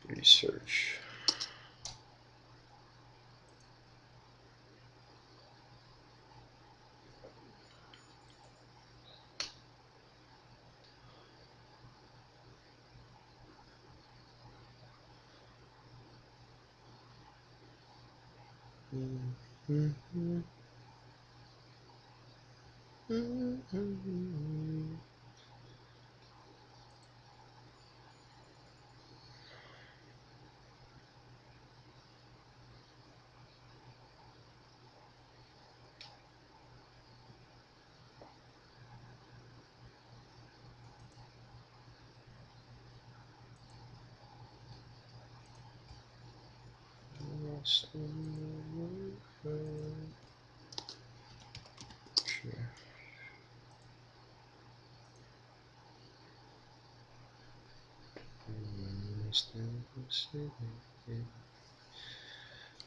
Research.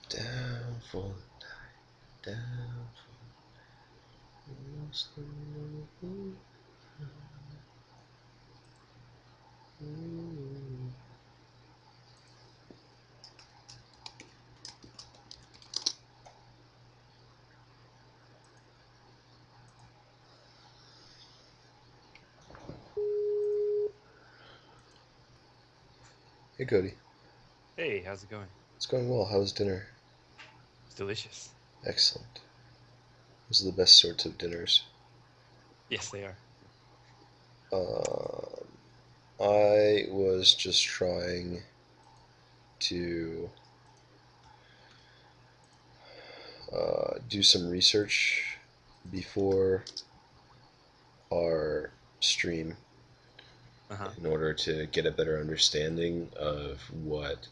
Down for the night, down for the night. Hey, Cody. Hey, how's it going? It's going well. How was dinner? It's delicious. Excellent. Those are the best sorts of dinners. Yes, they are. Um, I was just trying to do some research before our stream Uh-huh. in order to get a better understanding of what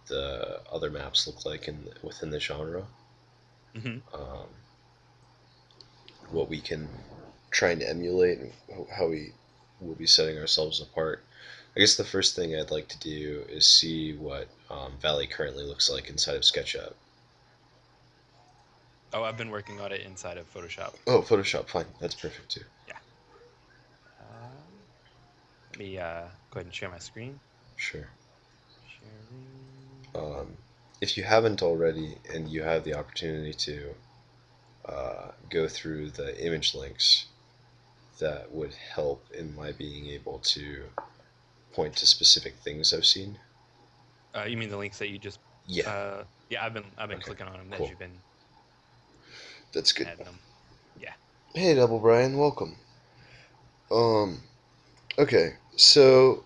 the other maps look like within the genre. Mm-hmm. Um, what we can try and emulate and how we will be setting ourselves apart. I guess the first thing I'd like to do is see what Valley currently looks like inside of SketchUp. Oh, I've been working on it inside of Photoshop. Oh, Photoshop, fine. That's perfect too. Yeah. Let me go ahead and share my screen. Sure. Sharing. Um, if you haven't already and you have the opportunity to go through the image links, that would help in my being able to point to specific things I've seen. You mean the links that you just Yeah. yeah, I've been Okay. clicking on them as Cool. you've been That's good. adding them. Yeah. Hey, Double Brian, welcome. Um. Okay. So,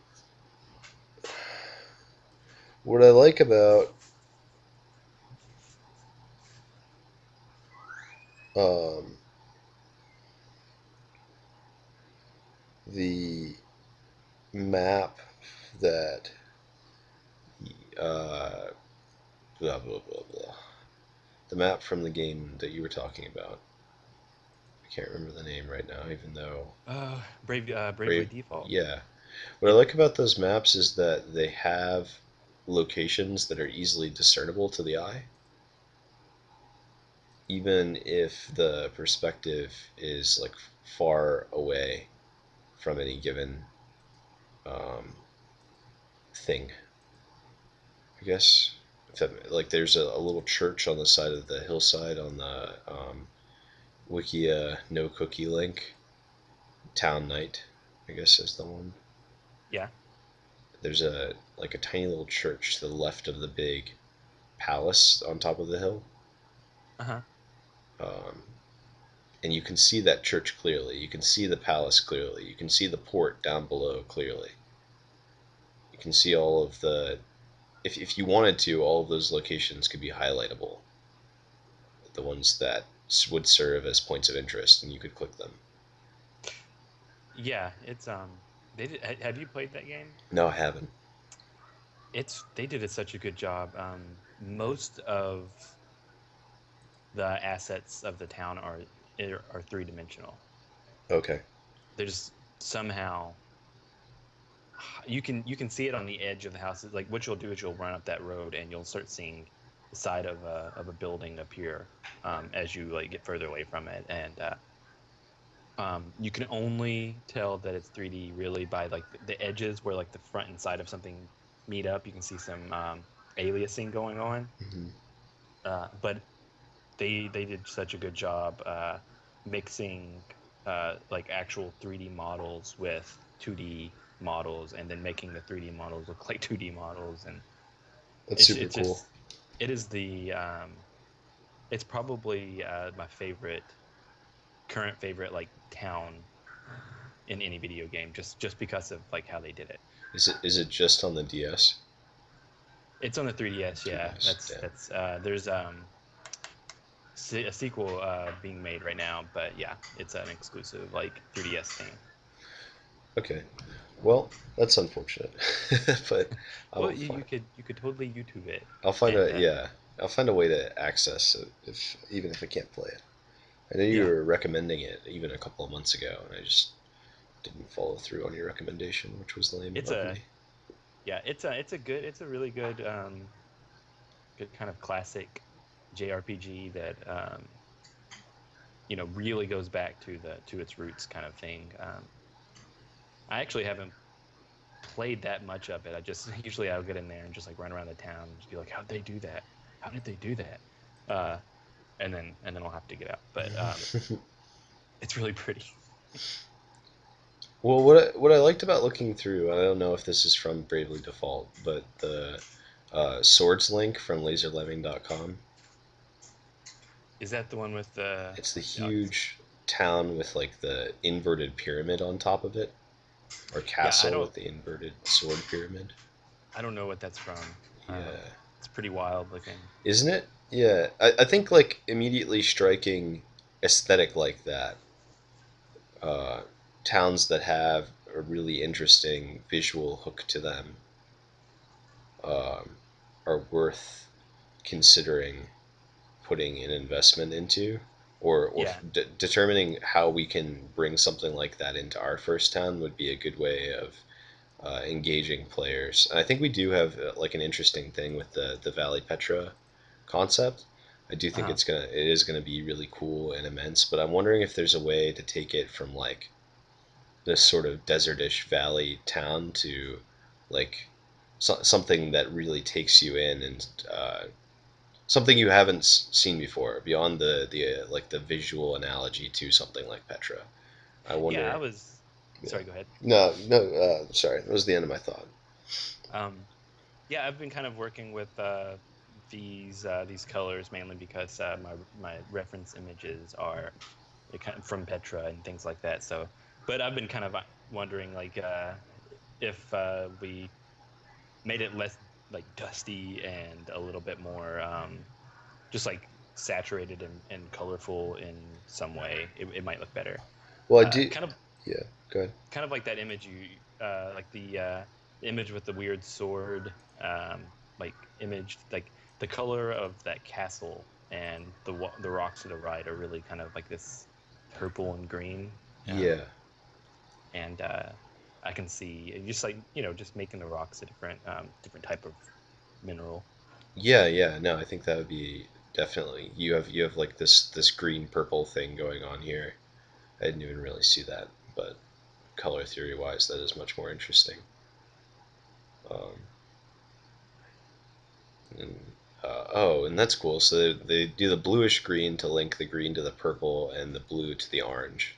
what I like about um the map that uh blah blah blah blah the map from the game that you were talking about. I can't remember the name right now, even though Bravely Brave. Default. Yeah. What I Yeah. like about those maps is that they have locations that are easily discernible to the eye, even if the perspective is like far away from any given um, thing. I guess if that, like there's a little church on the side of the hillside on the Wikia no cookie link. Town Night, I guess is the one. Yeah. There's a tiny little church to the left of the big palace on top of the hill, Uh-huh. um, and you can see that church clearly. You can see the palace clearly. You can see the port down below clearly. You can see all of the. If you wanted to, all of those locations could be highlightable. The ones that would serve as points of interest, and you could click them. Yeah, it's have you played that game? No, I haven't. They did such a good job. Most of the assets of the town are three-dimensional. Okay. They're just somehow you can see it on the edge of the house. Like what you'll do is you'll run up that road and you'll start seeing the side of a building appear as you like get further away from it, and you can only tell that it's 3D really by like the edges where like the front and side of something meet up, you can see some aliasing going on. Hmm. But they did such a good job mixing like actual 3D models with 2D models, and then making the 3D models look like 2D models, and That's it's super it's cool. just it is the it's probably my current favorite like town in any video game, just because of like how they did it. Is it just on the DS? It's on the 3DS, yeah. 3DS. That's Damn. that's there's a sequel being made right now, but yeah, it's an exclusive like 3DS thing. Okay. Well, that's unfortunate, but Well, I'll you could totally YouTube it, I'll find and a yeah. I'll find a way to access it if even if I can't play it. I know you yeah, were recommending it even a couple of months ago, and I just didn't follow through on your recommendation, which was lame it's of a me. yeah, it's a really good kind of classic JRPG that really goes back to its roots kind of thing. I actually haven't played that much of it. I just usually I'll get in there and just like run around the town and just be like, how'd they do that? How did they do that? Uh, and then I'll have to get out. But it's really pretty. Well, what I liked about looking through, I don't know if this is from Bravely Default, but the swords link from laserlemming.com. Is that the one with the? It's the Yeah, huge town with like the inverted pyramid on top of it, or yeah. I castle don't with the inverted sword pyramid. I don't know what that's from. Yeah, It's pretty wild looking. isn't it? Yeah, I think like immediately striking aesthetic like that, uh, towns that have a really interesting visual hook to them, um, are worth considering putting an investment into, or Yeah, determining how we can bring something like that into our first town would be a good way of engaging players. And I think we do have like an interesting thing with the Valley Petra concept. I do think uh-huh. it is gonna be really cool and immense, but I'm wondering if there's a way to take it from like this sort of desertish valley town to like something that really takes you in, and something you haven't seen before beyond the like the visual analogy to something like Petra. I Yeah. I wonder. was. Yeah. Sorry. Go ahead. No, no. Sorry, that was the end of my thought. Um, yeah, I've been kind of working with these colors mainly because my reference images are kind of from Petra and things like that. So, but I've been kind of wondering like if we made it less like dusty and a little bit more just like saturated and colorful in some way, it might look better. Well, I Uh, do. kind of Yeah. Go ahead. kind of like that image like the image with the weird sword like image, like the color of that castle and the rocks to the right are really kind of like this purple and green, um, Yeah. and I can see just like just making the rocks a different type of mineral. Yeah. Yeah. No, I think that would be definitely. You have like this green purple thing going on here. I didn't even really see that, but color theory wise, that is much more interesting. Um, and oh, and that's cool. So they do the bluish green to link the green to the purple and the blue to the orange.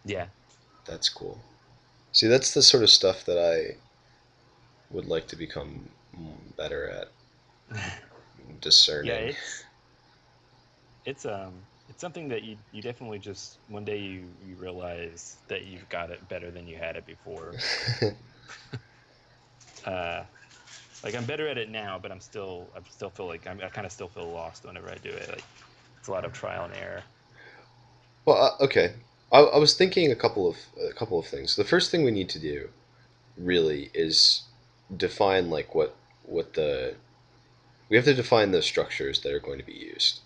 Yeah. That's cool. See, that's the sort of stuff that I would like to become better at Yeah, discerning. it's something that you definitely just one day you realize that you've got it better than you had it before. uh like I'm better at it now, but I still feel like I kind of still feel lost whenever I do it. Like it's a lot of trial and error. Well, okay. I was thinking a couple of things. The first thing we need to do really is define like what the we have to define the structures that are going to be used.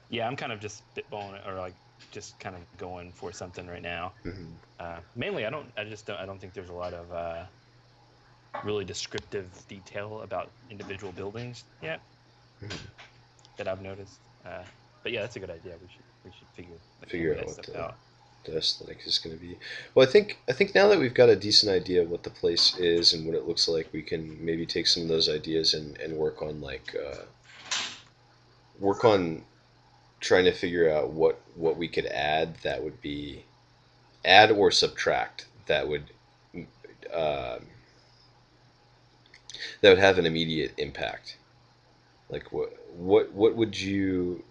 Yeah, I'm kind of just spitballing it, or like just kind of going for something right now. Hmm. Mainly, I don't think there's a lot of really descriptive detail about individual buildings yet Hmm. that I've noticed. But yeah, that's a good idea. We should Figure figure out that what stuff to out. the aesthetic is going to be. Well, I think now that we've got a decent idea of what the place is and what it looks like, we can maybe take some of those ideas and work on trying to figure out what we could add that would be add or subtract uh, that would have an immediate impact. Like what would you?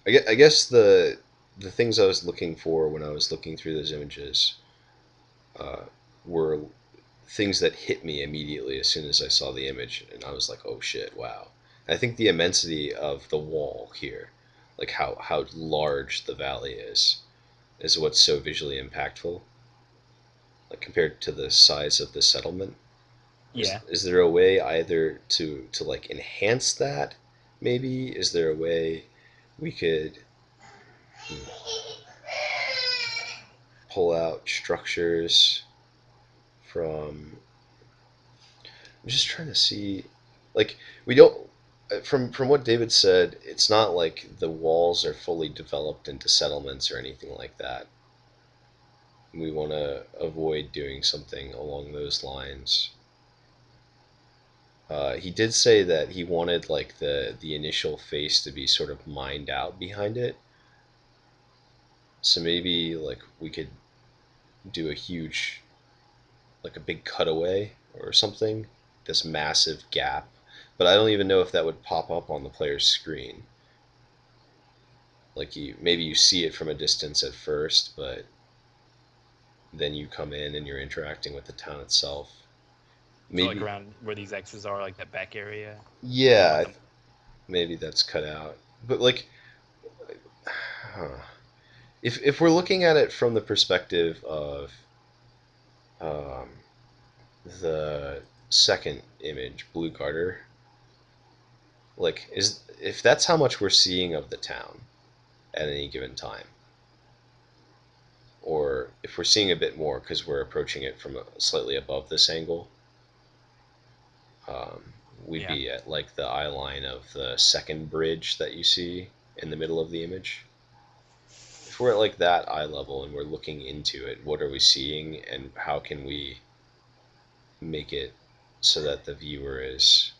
I guess the things I was looking for when I was looking through those images uh, were things that hit me immediately as soon as I saw the image, and I was like, "Oh shit, wow!" I think the immensity of the wall here, like how large the valley is what's so visually impactful, like compared to the size of the settlement. Is Yeah. is there a way either to like enhance that? Maybe is there a way we could pull out structures from? I'm just trying to see, like we don't. From what David said, it's not like the walls are fully developed into settlements or anything like that. We want to avoid doing something along those lines. He did say that he wanted like the initial face to be sort of mined out behind it. So maybe like we could do a huge, like a big cutaway or something, this massive gap. But I don't even know if that would pop up on the player's screen. Like you maybe you see it from a distance at first, but then you come in and you're interacting with the town itself. So like Maybe around where these X's are, like that back area, you don't want yeah, them. maybe that's cut out. But like huh. If we're looking at it from the perspective of um, the second image, Blue Garter, like is if that's how much we're seeing of the town at any given time, or if we're seeing a bit more because we're approaching it from slightly above this angle, um, we'd Yeah. be at like the eye line of the second bridge that you see in the middle of the image. If we're at like that eye level and we're looking into it, what are we seeing and how can we make it so that the viewer is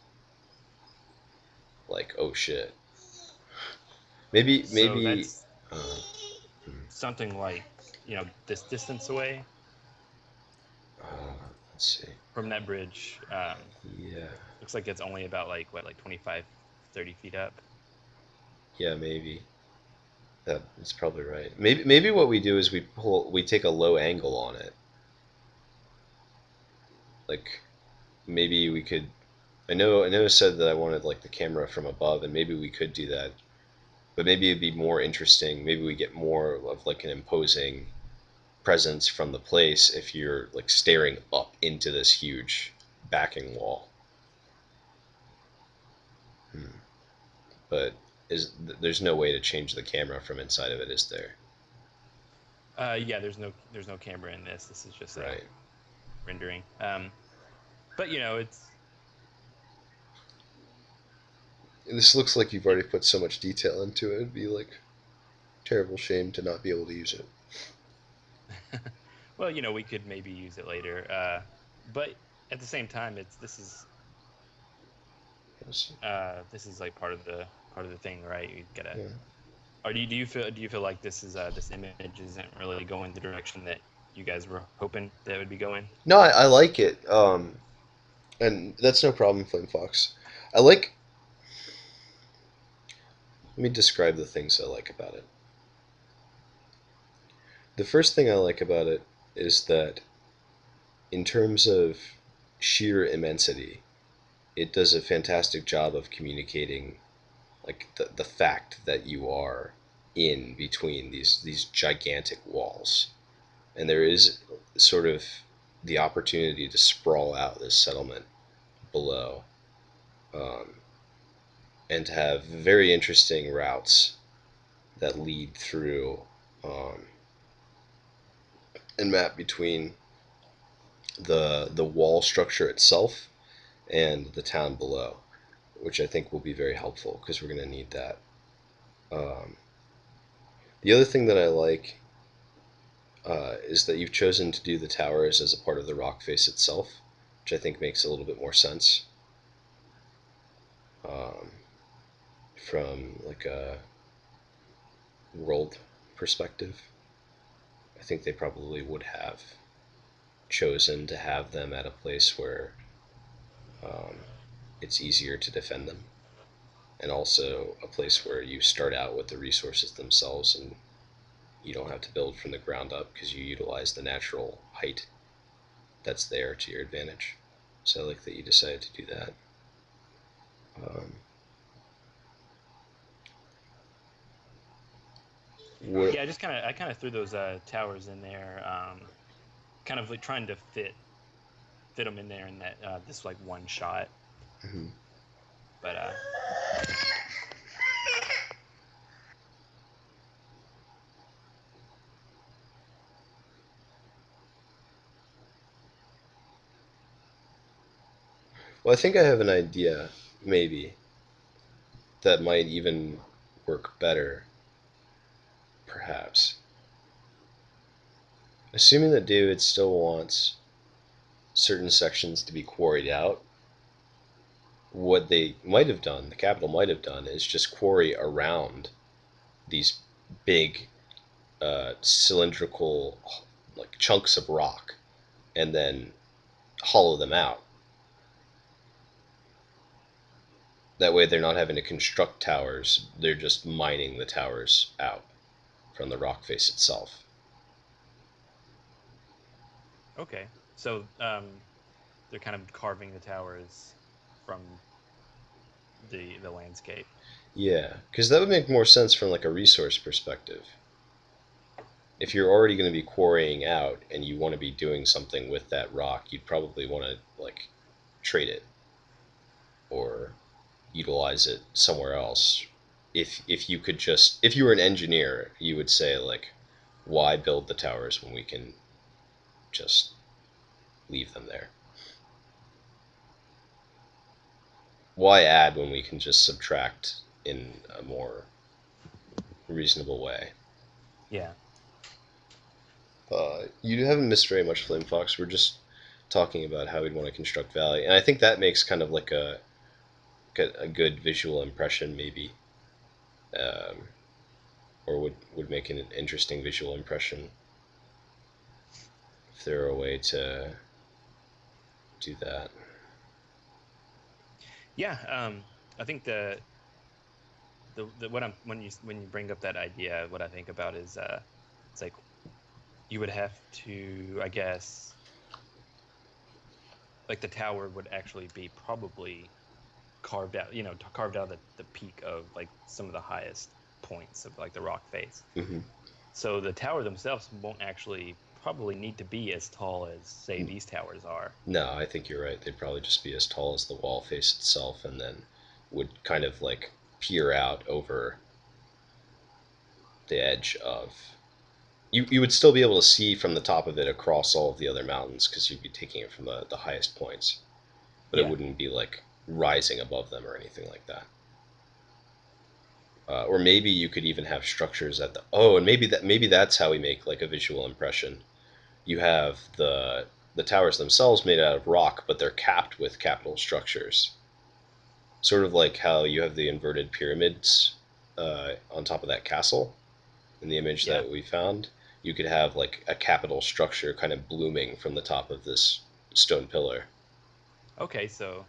like, oh shit. So Maybe. that's Uh, something like, this distance away let's see. from that bridge. Yeah, Looks like it's only about like what, like 25, 30 feet up. yeah, maybe that's probably right. Maybe what we do is we take a low angle on it. Like maybe we could. I know I said that I wanted like the camera from above, and maybe we could do that. But maybe it'd be more interesting. Maybe we get more of like an imposing presence from the place if you're like staring up into this huge backing wall. Hmm. But there's no way to change the camera from inside of it, is there? Yeah, there's no camera in this. This is just a Right. rendering. But it's This looks like you've it, already put so much detail into it. It'd be like terrible shame to not be able to use it. well, we could maybe use it later. But at the same time, Yes. this is like part of the thing, right? You gotta. Yeah. Or do you feel like this image isn't really going the direction that you guys were hoping that it would be going? No, I like it, and that's no problem, Flame Fox. I like. Let me describe the things I like about it. The first thing I like about it is that, in terms of sheer immensity, it does a fantastic job of communicating like the fact that you are in between these gigantic walls, and there is sort of the opportunity to sprawl out this settlement below, um, and to have very interesting routes that lead through um, and map between the wall structure itself and the town below, which I think will be very helpful because we're going to need that. Um, the other thing that I like is that you've chosen to do the towers as a part of the rock face itself, which I think makes a little bit more sense um, from like a world perspective. I think they probably would have chosen to have them at a place where um, it's easier to defend them, and also a place where you start out with the resources themselves and you don't have to build from the ground up because you utilize the natural height that's there to your advantage. So I like that you decided to do that. Um, what, Yeah, I kind of threw those towers in there, kind of like trying to fit them in there in that this like one shot. mhm. But Well, I think I have an idea, maybe, that might even work better, perhaps. Assuming that David still wants certain sections to be quarried out, what they might have done, the capital might have done, is just quarry around these big cylindrical like chunks of rock and then hollow them out. That way they're not having to construct towers, they're just mining the towers out from the rock face itself. okay, so they're kind of carving the towers from the landscape. Yeah, because that would make more sense from like a resource perspective. If you're already going to be quarrying out and you want to be doing something with that rock, you'd probably want to like trade it or utilize it somewhere else. If you could just if you were an engineer, you would say like, why build the towers when we can just leave them there? Why add when we can just subtract in a more reasonable way? Yeah. You haven't missed very much, Flame Fox. We're just talking about how we'd want to construct Valley, and I think that makes kind of like a good visual impression, maybe, um, or would make an interesting visual impression if there were a way to do that. Yeah, I think the what I'm when you bring up that idea, what I think about is it's like you would have to, I guess, like the tower would actually be probably carved out, carved out the peak of like some of the highest points of like the rock face. Mm-hmm. So the tower themselves won't actually probably need to be as tall as say these towers are. No, I think you're right. They'd probably just be as tall as the wall face itself, and then would kind of like peer out over the edge of. You would still be able to see from the top of it across all of the other mountains because you'd be taking it from the highest points, but it Yeah. wouldn't be like rising above them or anything like that. Or maybe you could even have structures at the and maybe that's how we make like a visual impression. You have the towers themselves made out of rock, but they're capped with capital structures, sort of like how you have the inverted pyramids on top of that castle in the image Yeah. that we found. You could have like a capital structure kind of blooming from the top of this stone pillar. Okay, so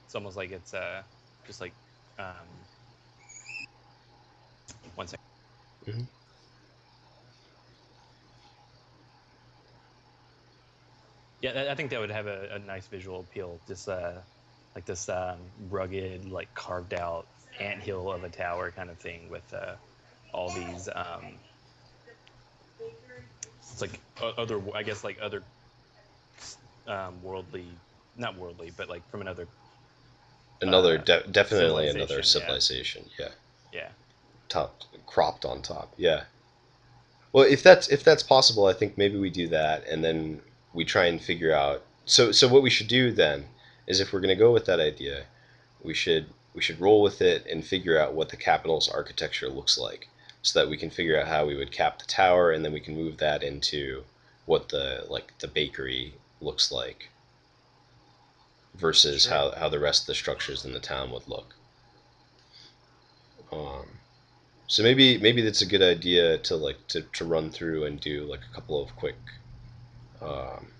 it's almost like it's just like um one second. Mm-hmm. Yeah, I think that would have a nice visual appeal. Just like this rugged, like carved out anthill of a tower kind of thing with all these it's like other, I guess, like other worldly, not worldly, but like from another uh Definitely another civilization. Yeah. civilization. Yeah, Yeah. top cropped on top. Yeah. Well, if that's possible, I think maybe we do that, and then we try and figure out. So what we should do then is, if we're going to go with that idea, we should roll with it and figure out what the capital's architecture looks like. so that we can figure out how we would cap the tower, and then we can move that into what the bakery looks like versus Sure. how the rest of the structures in the town would look. So maybe that's a good idea to to run through and do like a couple of quick um,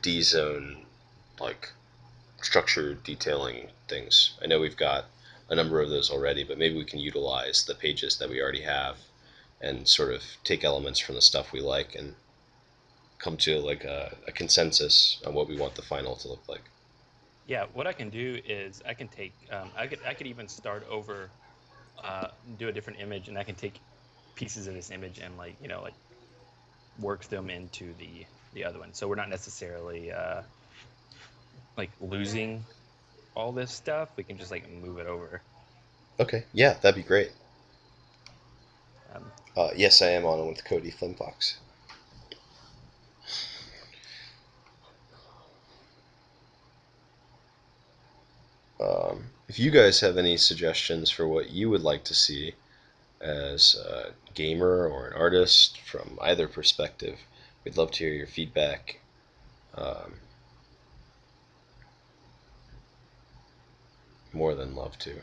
D zone like structure detailing things. I know we've got a number of those already, but maybe we can utilize the pages that we already have and sort of take elements from the stuff we like and come to like a consensus on what we want the final to look like. Yeah, what I can do is I can take I could even start over, do a different image, and I can take pieces of this image and like like work them into the other one. So we're not necessarily like losing all this stuff. We can just like move it over. Okay, yeah, that'd be great. Um, Yes, I am on with Cody Flimfox. If you guys have any suggestions for what you would like to see as a gamer or an artist from either perspective, we'd love to hear your feedback. Um, More than love to,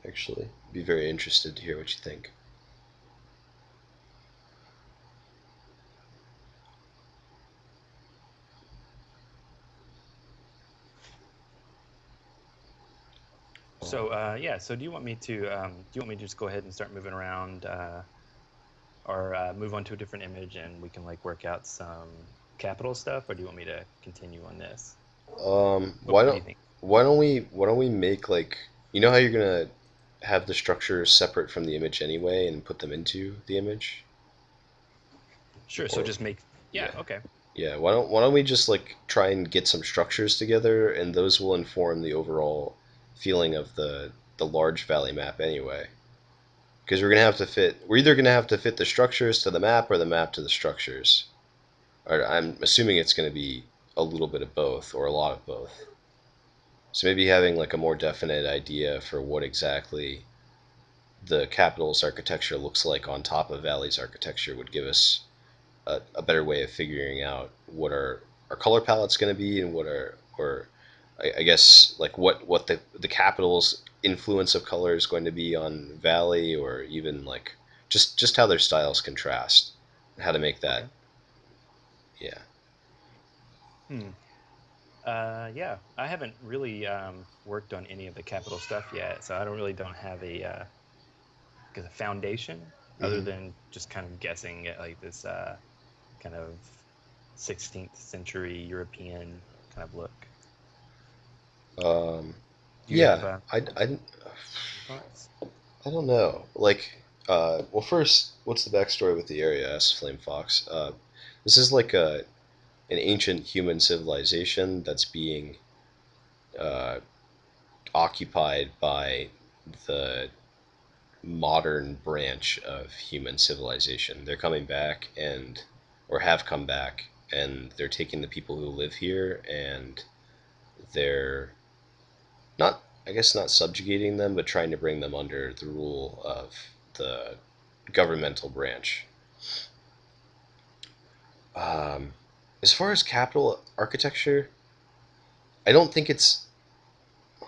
actually. Be very interested to hear what you think. so yeah, so do you want me to just go ahead and start moving around, or move on to a different image and we can like work out some capital stuff, or do you want me to continue on this? Um, What, why what do don't you think? why don't we make like you know how you're gonna have the structures separate from the image anyway and put them into the image? Sure. So Or just make, yeah, yeah. okay. Yeah, why don't we just like try and get some structures together and those will inform the overall feeling of the large valley map anyway. Because we're either gonna have to fit the structures to the map or the map to the structures. Or I'm assuming it's gonna be a little bit of both or a lot of both. So maybe having like a more definite idea for what exactly the capital's architecture looks like on top of Valley's architecture would give us a better way of figuring out what our color palette's going to be and what our or I guess like what the capital's influence of color is going to be on Valley or even like just how their styles contrast and how to make that Okay. yeah. Hmm. Yeah, I haven't really worked on any of the capital stuff yet, so I don't have a foundation other Mm-hmm. than just kind of guessing at like this kind of 16th century European kind of look. um, Do you have yeah I thoughts? I don't know. Like, well, first, what's the backstory with the area? Asked Flame Fox. This is like an ancient human civilization that's being uh, occupied by the modern branch of human civilization. They're coming back and, or have come back, and they're taking the people who live here and they're not, I guess, not subjugating them, but trying to bring them under the rule of the governmental branch. Um, as far as capital architecture, I don't think it's.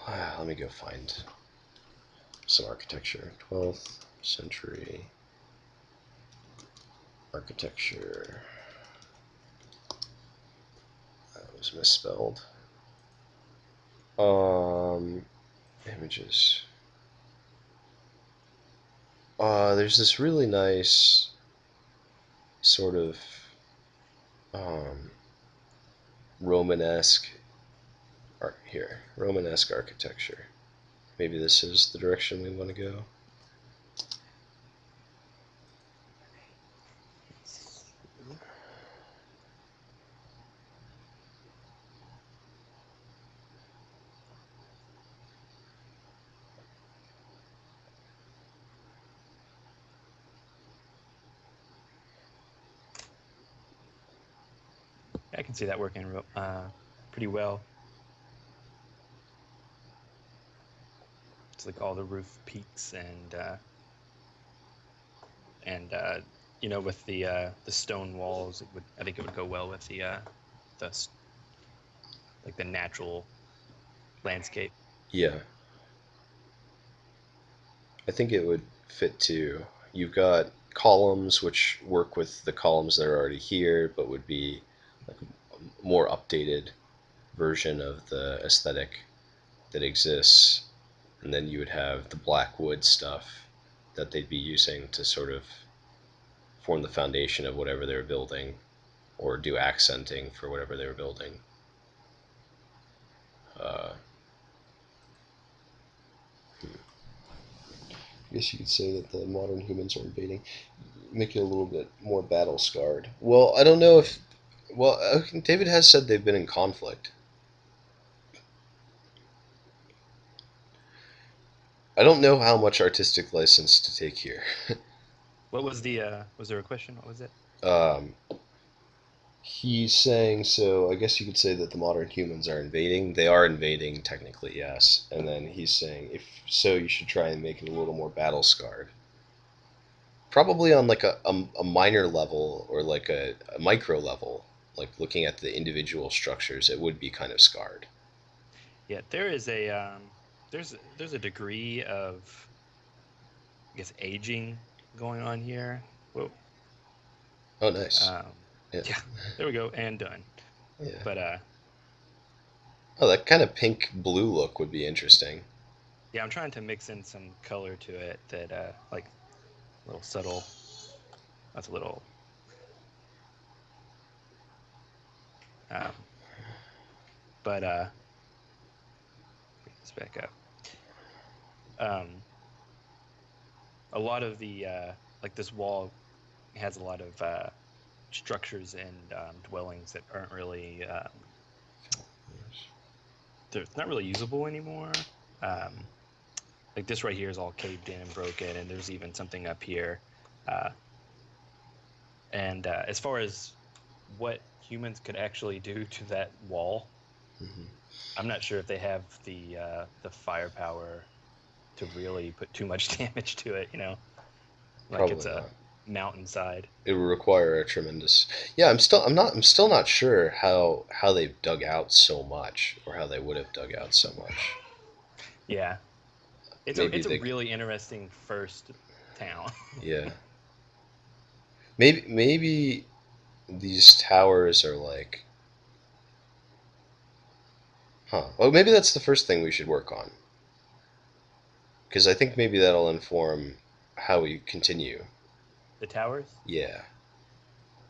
Let me go find some architecture. 12th century architecture. That was misspelled. Um, Images. There's this really nice sort of um, Romanesque art here. Romanesque architecture. Maybe this is the direction we want to go. Let's see. I can see that working pretty well. It's like all the roof peaks and and with the stone walls, I think it would go well with the like the natural landscape. Yeah, I think it would fit too. You've got columns which work with the columns that are already here, but would be like a more updated version of the aesthetic that exists. And then you would have the black wood stuff that they'd be using to sort of form the foundation of whatever they were building or do accenting for whatever they were building. Uh, I guess you could say that the modern humans are invading, make it a little bit more battle scarred. Well, I don't know if. Well, David has said they've been in conflict. I don't know how much artistic license to take here. What was there a question? What was it? um, he's saying so. I guess you could say that the modern humans are invading. They are invading technically, yes. And then he's saying if so, you should try and make it a little more battle scarred. Probably on like a minor level or like a micro level, like looking at the individual structures, it would be kind of scarred. Yeah, there is a there's a degree of, I guess, aging going on here. Whoa. Oh, nice. Um, Yeah, yeah, there we go, and done. yeah. But Oh, that kind of pink blue look would be interesting. yeah, I'm trying to mix in some color to it that like a little subtle. That's a little. Um, but bring this back up. Um, a lot of the like this wall has a lot of structures and dwellings that aren't really they're not really usable anymore. Um, like this right here is all caved in and broken, and there's even something up here. Uh, and as far as what humans could actually do to that wall, Hmm. I'm not sure if they have the firepower to really put too much damage to it. Like it's Probably a not. mountainside. It would require a tremendous. Yeah, I'm still not sure how they've dug out so much or how they would have dug out so much. Yeah, it's a Maybe it's a they. really interesting first town. Yeah. Maybe these towers are like. Huh. Well, maybe that's the first thing we should work on. Because I think maybe that'll inform how we continue. The towers, Yeah.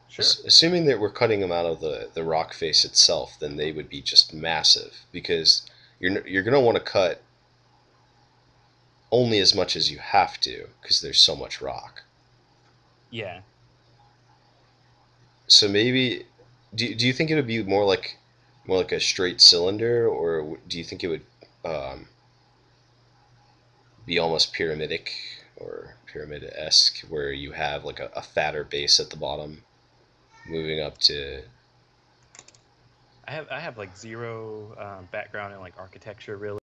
sure. Assuming that we're cutting them out of the rock face itself, then they would be just massive because you're gonna want to cut only as much as you have to because there's so much rock. Yeah, So maybe do you think it would be more like a straight cylinder, or do you think it would um, be almost pyramidic or pyramid-esque, where you have like a fatter base at the bottom, moving up to I have like zero background in like architecture really.